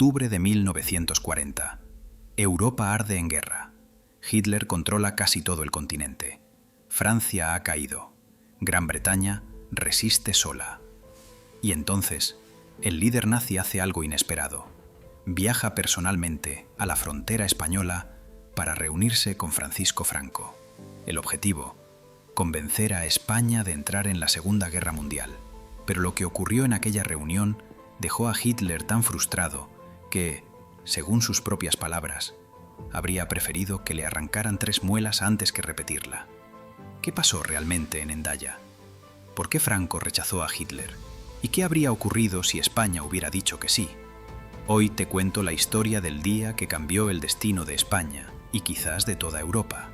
Octubre de 1940. Europa arde en guerra. Hitler controla casi todo el continente. Francia ha caído. Gran Bretaña resiste sola. Y entonces, el líder nazi hace algo inesperado. Viaja personalmente a la frontera española para reunirse con Francisco Franco. El objetivo: convencer a España de entrar en la Segunda Guerra Mundial. Pero lo que ocurrió en aquella reunión dejó a Hitler tan frustrado que, según sus propias palabras, habría preferido que le arrancaran 3 muelas antes que repetirla. ¿Qué pasó realmente en Hendaya? ¿Por qué Franco rechazó a Hitler? ¿Y qué habría ocurrido si España hubiera dicho que sí? Hoy te cuento la historia del día que cambió el destino de España y quizás de toda Europa.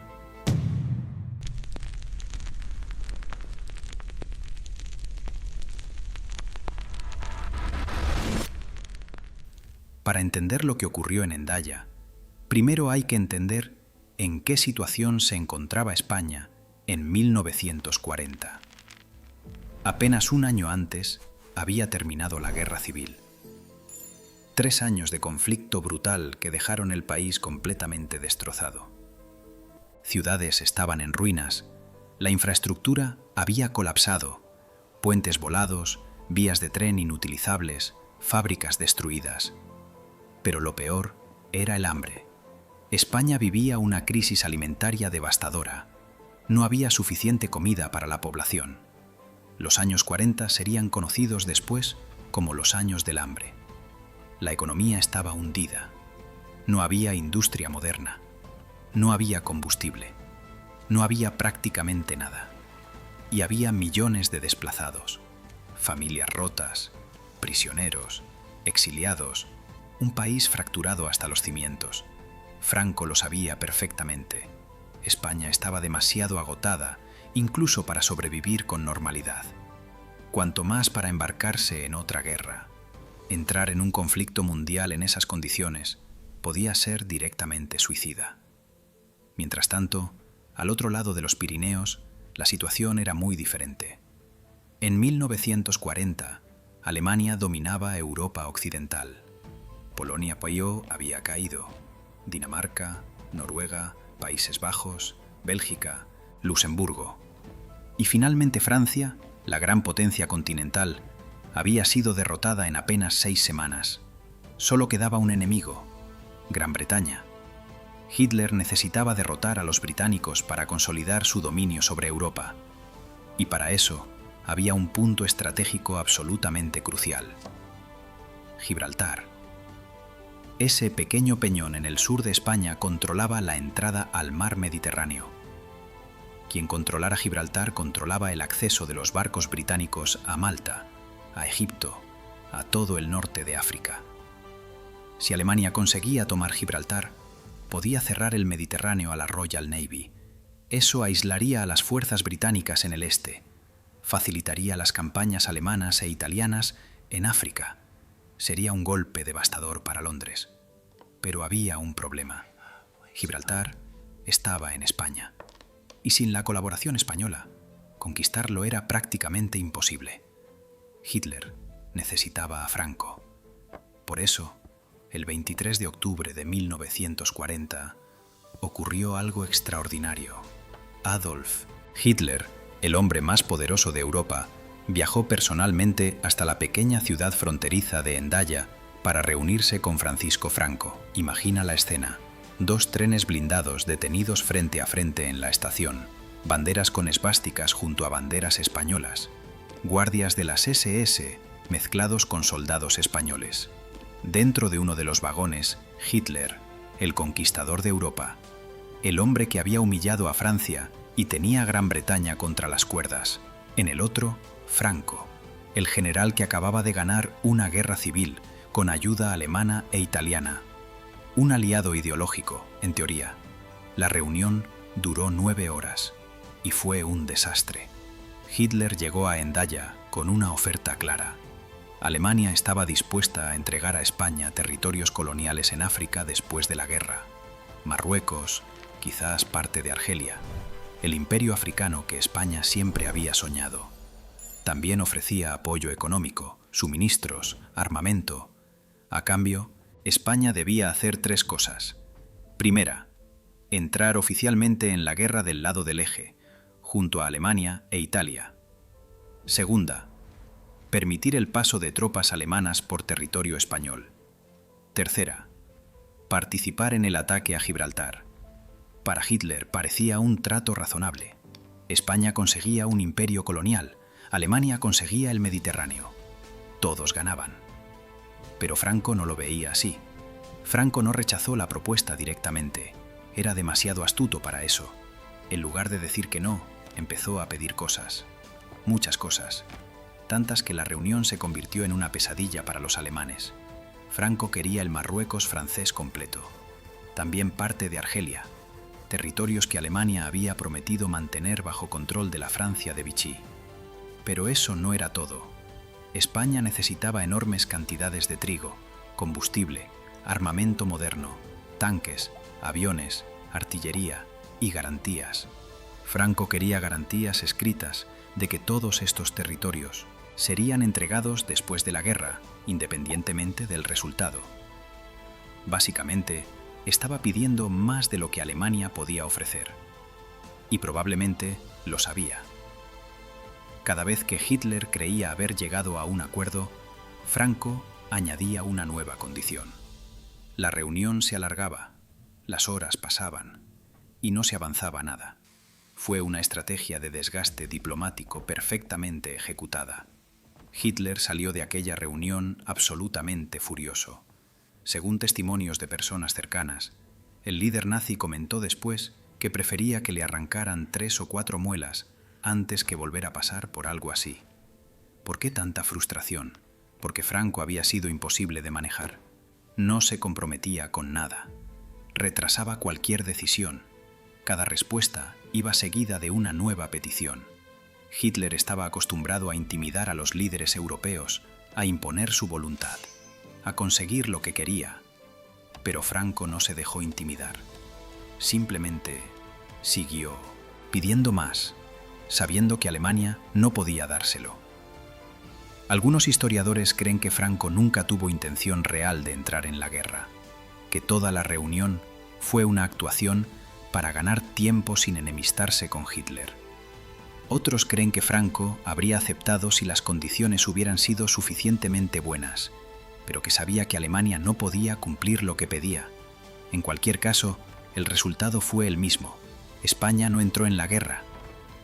Para entender lo que ocurrió en Hendaya, primero hay que entender en qué situación se encontraba España en 1940. Apenas un año antes había terminado la Guerra Civil. 3 años de conflicto brutal que dejaron el país completamente destrozado. Ciudades estaban en ruinas, la infraestructura había colapsado, puentes volados, vías de tren inutilizables, fábricas destruidas. Pero lo peor era el hambre. España vivía una crisis alimentaria devastadora. No había suficiente comida para la población. Los años 40 serían conocidos después como los años del hambre. La economía estaba hundida. No había industria moderna. No había combustible. No había prácticamente nada. Y había millones de desplazados, familias rotas, prisioneros, exiliados, un país fracturado hasta los cimientos. Franco lo sabía perfectamente. España estaba demasiado agotada, incluso para sobrevivir con normalidad. Cuanto más para embarcarse en otra guerra. Entrar en un conflicto mundial en esas condiciones podía ser directamente suicida. Mientras tanto, al otro lado de los Pirineos, la situación era muy diferente. En 1940, Alemania dominaba Europa occidental. Polonia había caído. Dinamarca, Noruega, Países Bajos, Bélgica, Luxemburgo. Y finalmente Francia, la gran potencia continental, había sido derrotada en apenas 6 semanas. Solo quedaba un enemigo: Gran Bretaña. Hitler necesitaba derrotar a los británicos para consolidar su dominio sobre Europa. Y para eso había un punto estratégico absolutamente crucial: Gibraltar. Ese pequeño peñón en el sur de España controlaba la entrada al mar Mediterráneo. Quien controlara Gibraltar controlaba el acceso de los barcos británicos a Malta, a Egipto, a todo el norte de África. Si Alemania conseguía tomar Gibraltar, podía cerrar el Mediterráneo a la Royal Navy. Eso aislaría a las fuerzas británicas en el este, facilitaría las campañas alemanas e italianas en África. Sería un golpe devastador para Londres. Pero había un problema. Gibraltar estaba en España. Y sin la colaboración española, conquistarlo era prácticamente imposible. Hitler necesitaba a Franco. Por eso, el 23 de octubre de 1940, ocurrió algo extraordinario. Adolf Hitler, el hombre más poderoso de Europa, viajó personalmente hasta la pequeña ciudad fronteriza de Hendaya para reunirse con Francisco Franco. Imagina la escena: 2 trenes blindados detenidos frente a frente en la estación, banderas con esvásticas junto a banderas españolas, guardias de las SS mezclados con soldados españoles. Dentro de uno de los vagones, Hitler, el conquistador de Europa, el hombre que había humillado a Francia y tenía a Gran Bretaña contra las cuerdas. En el otro, Franco, el general que acababa de ganar una guerra civil con ayuda alemana e italiana. Un aliado ideológico, en teoría. La reunión duró 9 horas y fue un desastre. Hitler llegó a Hendaya con una oferta clara. Alemania estaba dispuesta a entregar a España territorios coloniales en África después de la guerra. Marruecos, quizás parte de Argelia, el imperio africano que España siempre había soñado. También ofrecía apoyo económico, suministros, armamento. A cambio, España debía hacer 3 cosas. Primera, entrar oficialmente en la guerra del lado del eje, junto a Alemania e Italia. Segunda, permitir el paso de tropas alemanas por territorio español. Tercera, participar en el ataque a Gibraltar. Para Hitler parecía un trato razonable. España conseguía un imperio colonial, Alemania conseguía el Mediterráneo. Todos ganaban. Pero Franco no lo veía así. Franco no rechazó la propuesta directamente. Era demasiado astuto para eso. En lugar de decir que no, empezó a pedir cosas. Muchas cosas. Tantas que la reunión se convirtió en una pesadilla para los alemanes. Franco quería el Marruecos francés completo. También parte de Argelia, territorios que Alemania había prometido mantener bajo control de la Francia de Vichy. Pero eso no era todo. España necesitaba enormes cantidades de trigo, combustible, armamento moderno, tanques, aviones, artillería y garantías. Franco quería garantías escritas de que todos estos territorios serían entregados después de la guerra, independientemente del resultado. Básicamente, estaba pidiendo más de lo que Alemania podía ofrecer. Y probablemente lo sabía. Cada vez que Hitler creía haber llegado a un acuerdo, Franco añadía una nueva condición. La reunión se alargaba, las horas pasaban, y no se avanzaba nada. Fue una estrategia de desgaste diplomático perfectamente ejecutada. Hitler salió de aquella reunión absolutamente furioso. Según testimonios de personas cercanas, el líder nazi comentó después que prefería que le arrancaran 3 o 4 muelas antes que volver a pasar por algo así. ¿Por qué tanta frustración? Porque Franco había sido imposible de manejar. No se comprometía con nada. Retrasaba cualquier decisión. Cada respuesta iba seguida de una nueva petición. Hitler estaba acostumbrado a intimidar a los líderes europeos, a imponer su voluntad, a conseguir lo que quería. Pero Franco no se dejó intimidar. Simplemente siguió pidiendo más, sabiendo que Alemania no podía dárselo. Algunos historiadores creen que Franco nunca tuvo intención real de entrar en la guerra, que toda la reunión fue una actuación para ganar tiempo sin enemistarse con Hitler. Otros creen que Franco habría aceptado si las condiciones hubieran sido suficientemente buenas, pero que sabía que Alemania no podía cumplir lo que pedía. En cualquier caso, el resultado fue el mismo. España no entró en la guerra.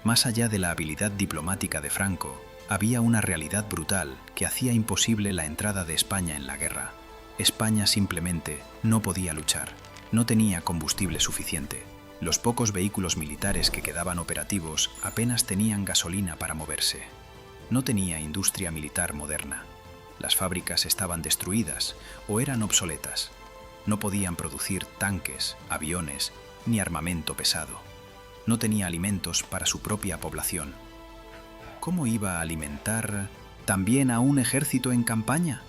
Más allá de la habilidad diplomática de Franco, había una realidad brutal que hacía imposible la entrada de España en la guerra. España simplemente no podía luchar. No tenía combustible suficiente. Los pocos vehículos militares que quedaban operativos apenas tenían gasolina para moverse. No tenía industria militar moderna. Las fábricas estaban destruidas o eran obsoletas. No podían producir tanques, aviones ni armamento pesado. No tenía alimentos para su propia población. ¿Cómo iba a alimentar también a un ejército en campaña?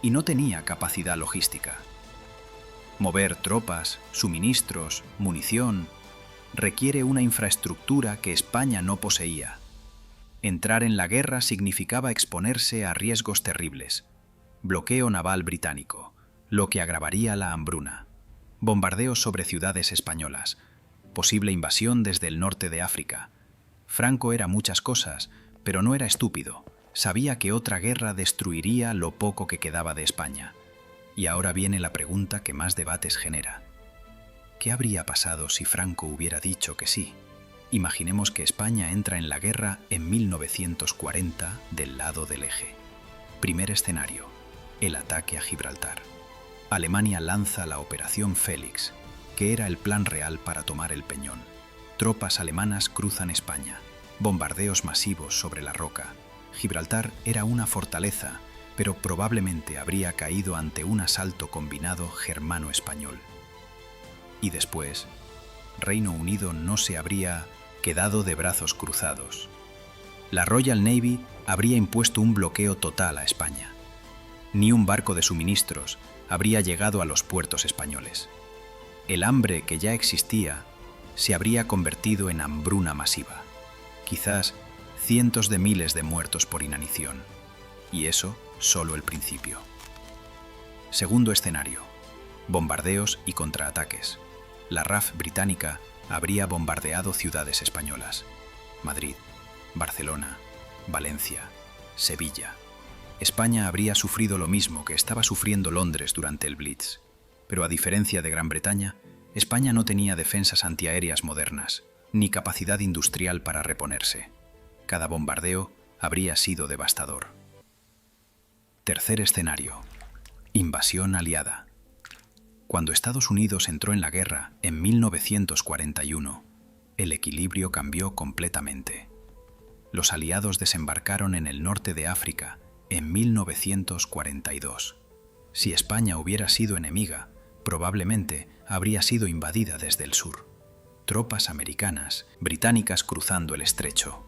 Y no tenía capacidad logística. Mover tropas, suministros, munición, requiere una infraestructura que España no poseía. Entrar en la guerra significaba exponerse a riesgos terribles. Bloqueo naval británico, lo que agravaría la hambruna. Bombardeos sobre ciudades españolas. Posible invasión desde el norte de África. Franco era muchas cosas, pero no era estúpido. Sabía que otra guerra destruiría lo poco que quedaba de España. Y ahora viene la pregunta que más debates genera. ¿Qué habría pasado si Franco hubiera dicho que sí? Imaginemos que España entra en la guerra en 1940 del lado del eje. Primer escenario, el ataque a Gibraltar. Alemania lanza la Operación Félix, que era el plan real para tomar el Peñón. Tropas alemanas cruzan España. Bombardeos masivos sobre la roca. Gibraltar era una fortaleza, pero probablemente habría caído ante un asalto combinado germano-español. Y después, Reino Unido no se habría quedado de brazos cruzados. La Royal Navy habría impuesto un bloqueo total a España. Ni un barco de suministros habría llegado a los puertos españoles. El hambre que ya existía se habría convertido en hambruna masiva. Quizás cientos de miles de muertos por inanición. Y eso solo el principio. Segundo escenario: bombardeos y contraataques. La RAF británica habría bombardeado ciudades españolas: Madrid, Barcelona, Valencia, Sevilla. España habría sufrido lo mismo que estaba sufriendo Londres durante el Blitz. Pero a diferencia de Gran Bretaña, España no tenía defensas antiaéreas modernas, ni capacidad industrial para reponerse. Cada bombardeo habría sido devastador. Tercer escenario: invasión aliada. Cuando Estados Unidos entró en la guerra en 1941, el equilibrio cambió completamente. Los aliados desembarcaron en el norte de África en 1942. Si España hubiera sido enemiga, probablemente habría sido invadida desde el sur. Tropas americanas, británicas cruzando el estrecho.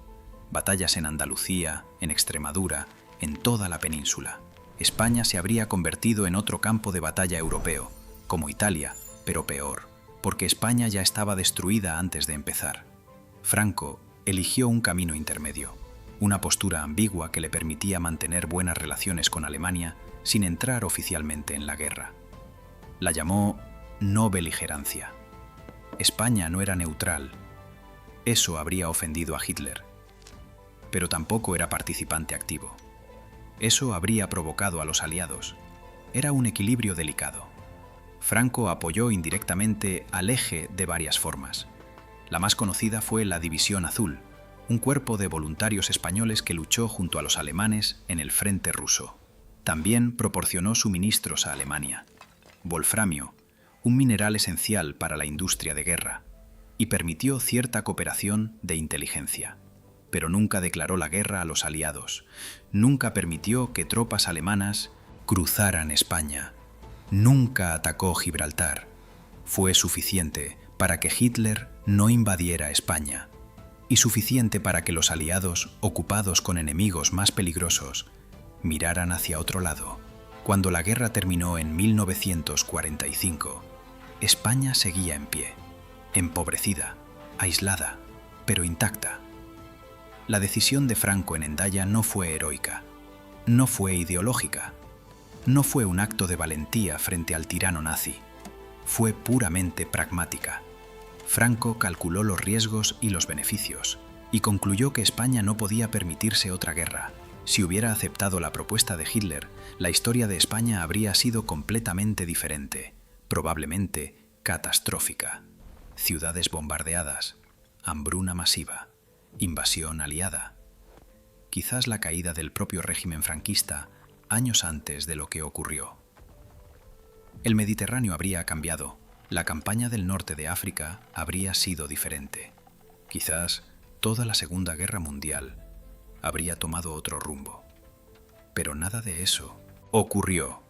Batallas en Andalucía, en Extremadura, en toda la península. España se habría convertido en otro campo de batalla europeo, como Italia, pero peor, porque España ya estaba destruida antes de empezar. Franco eligió un camino intermedio, una postura ambigua que le permitía mantener buenas relaciones con Alemania sin entrar oficialmente en la guerra. La llamó no beligerancia. España no era neutral. Eso habría ofendido a Hitler. Pero tampoco era participante activo. Eso habría provocado a los aliados. Era un equilibrio delicado. Franco apoyó indirectamente al Eje de varias formas. La más conocida fue la División Azul, un cuerpo de voluntarios españoles que luchó junto a los alemanes en el frente ruso. También proporcionó suministros a Alemania: wolframio, un mineral esencial para la industria de guerra, y permitió cierta cooperación de inteligencia. Pero nunca declaró la guerra a los aliados, nunca permitió que tropas alemanas cruzaran España, nunca atacó Gibraltar. Fue suficiente para que Hitler no invadiera España, y suficiente para que los aliados, ocupados con enemigos más peligrosos, miraran hacia otro lado. Cuando la guerra terminó en 1945, España seguía en pie, empobrecida, aislada, pero intacta. La decisión de Franco en Hendaya no fue heroica, no fue ideológica, no fue un acto de valentía frente al tirano nazi, fue puramente pragmática. Franco calculó los riesgos y los beneficios y concluyó que España no podía permitirse otra guerra. Si hubiera aceptado la propuesta de Hitler, la historia de España habría sido completamente diferente, probablemente catastrófica. Ciudades bombardeadas, hambruna masiva, invasión aliada. Quizás la caída del propio régimen franquista años antes de lo que ocurrió. El Mediterráneo habría cambiado, la campaña del norte de África habría sido diferente. Quizás toda la Segunda Guerra Mundial habría tomado otro rumbo. Pero nada de eso ocurrió,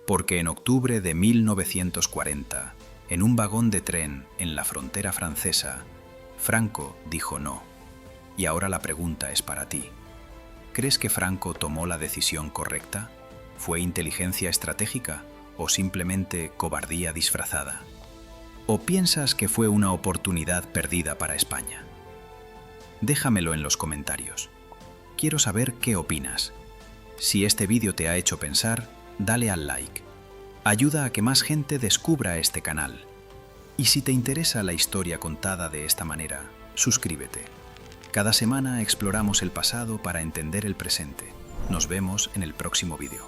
porque en octubre de 1940, en un vagón de tren en la frontera francesa, Franco dijo no. Y ahora la pregunta es para ti. ¿Crees que Franco tomó la decisión correcta? ¿Fue inteligencia estratégica o simplemente cobardía disfrazada? ¿O piensas que fue una oportunidad perdida para España? Déjamelo en los comentarios. Quiero saber qué opinas. Si este vídeo te ha hecho pensar, dale al like. Ayuda a que más gente descubra este canal. Y si te interesa la historia contada de esta manera, suscríbete. Cada semana exploramos el pasado para entender el presente. Nos vemos en el próximo vídeo.